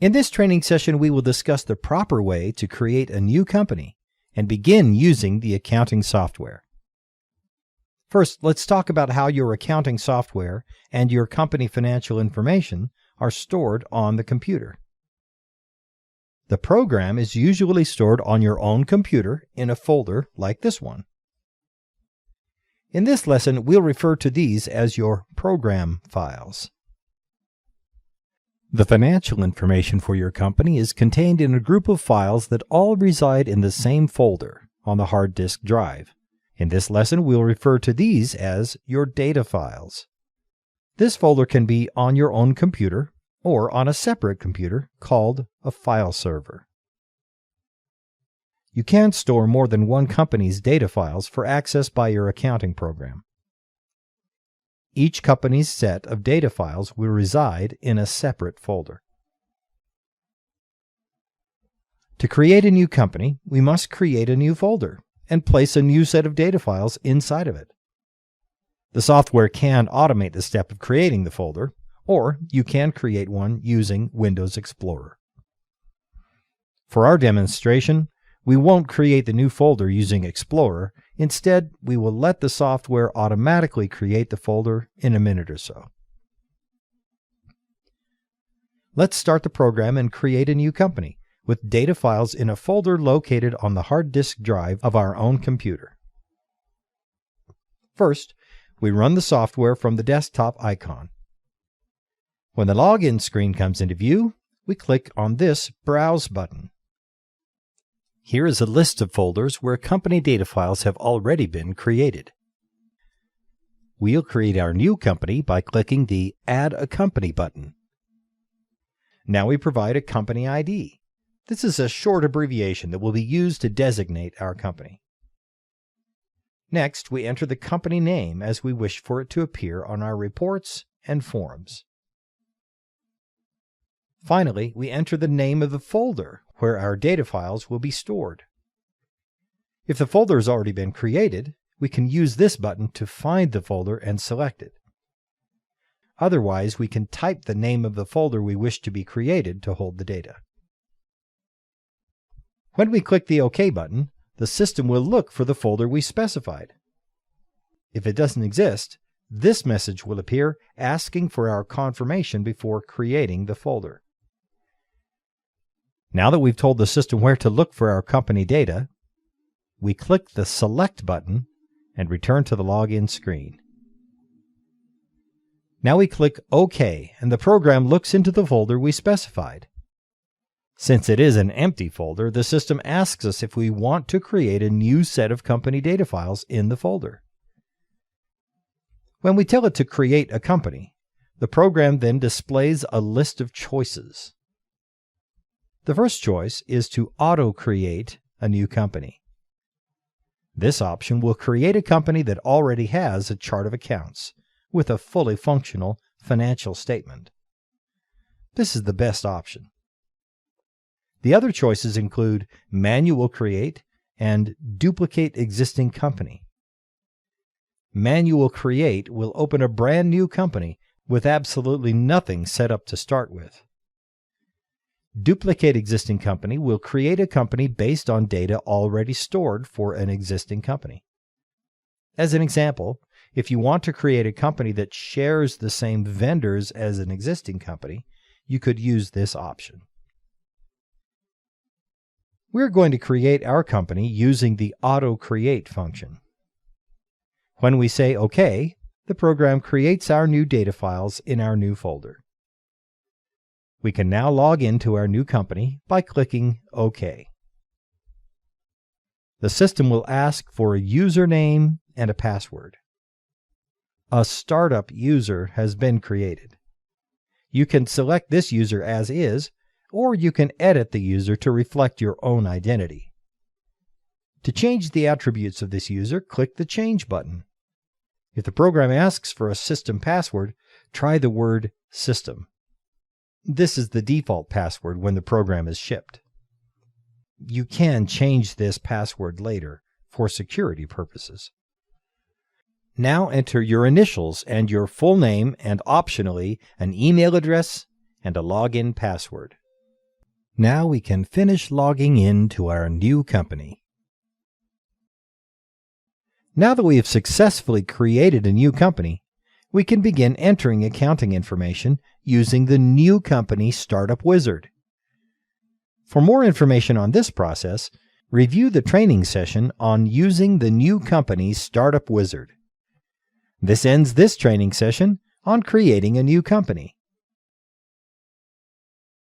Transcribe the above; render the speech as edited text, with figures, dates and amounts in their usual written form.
In this training session, we will discuss the proper way to create a new company and begin using the accounting software. First, let's talk about how your accounting software and your company financial information are stored on the computer. The program is usually stored on your own computer in a folder like this one. In this lesson, we'll refer to these as your program files. The financial information for your company is contained in a group of files that all reside in the same folder on the hard disk drive. In this lesson, we'll refer to these as your data files. This folder can be on your own computer or on a separate computer called a file server. You can store more than one company's data files for access by your accounting program. Each company's set of data files will reside in a separate folder. To create a new company, we must create a new folder and place a new set of data files inside of it. The software can automate the step of creating the folder, or you can create one using Windows Explorer. For our demonstration, we won't create the new folder using Explorer. Instead, we will let the software automatically create the folder in a minute or so. Let's start the program and create a new company with data files in a folder located on the hard disk drive of our own computer. First, we run the software from the desktop icon. When the login screen comes into view, we click on this Browse button. Here is a list of folders where company data files have already been created. We'll create our new company by clicking the Add a Company button. Now we provide a company ID. This is a short abbreviation that will be used to designate our company. Next, we enter the company name as we wish for it to appear on our reports and forms. Finally, we enter the name of the folder where our data files will be stored. If the folder has already been created, we can use this button to find the folder and select it. Otherwise, we can type the name of the folder we wish to be created to hold the data. When we click the OK button, the system will look for the folder we specified. If it doesn't exist, this message will appear asking for our confirmation before creating the folder. Now that we've told the system where to look for our company data, we click the Select button and return to the login screen. Now we click OK, and the program looks into the folder we specified. Since it is an empty folder, the system asks us if we want to create a new set of company data files in the folder. When we tell it to create a company, the program then displays a list of choices. The first choice is to auto-create a new company. This option will create a company that already has a chart of accounts with a fully functional financial statement. This is the best option. The other choices include Manual Create and Duplicate Existing Company. Manual Create will open a brand new company with absolutely nothing set up to start with. Duplicate Existing Company will create a company based on data already stored for an existing company. As an example, if you want to create a company that shares the same vendors as an existing company, you could use this option. We're going to create our company using the Auto Create function. When we say OK, the program creates our new data files in our new folder. We can now log into our new company by clicking OK. The system will ask for a username and a password. A startup user has been created. You can select this user as is, or you can edit the user to reflect your own identity. To change the attributes of this user, click the Change button. If the program asks for a system password, try the word System. This is the default password when the program is shipped. You can change this password later for security purposes. Now enter your initials and your full name and optionally an email address and a login password. Now we can finish logging in to our new company. Now that we have successfully created a new company, we can begin entering accounting information using the New Company Startup Wizard. For more information on this process, review the training session on using the New Company Startup Wizard. This ends this training session on creating a new company.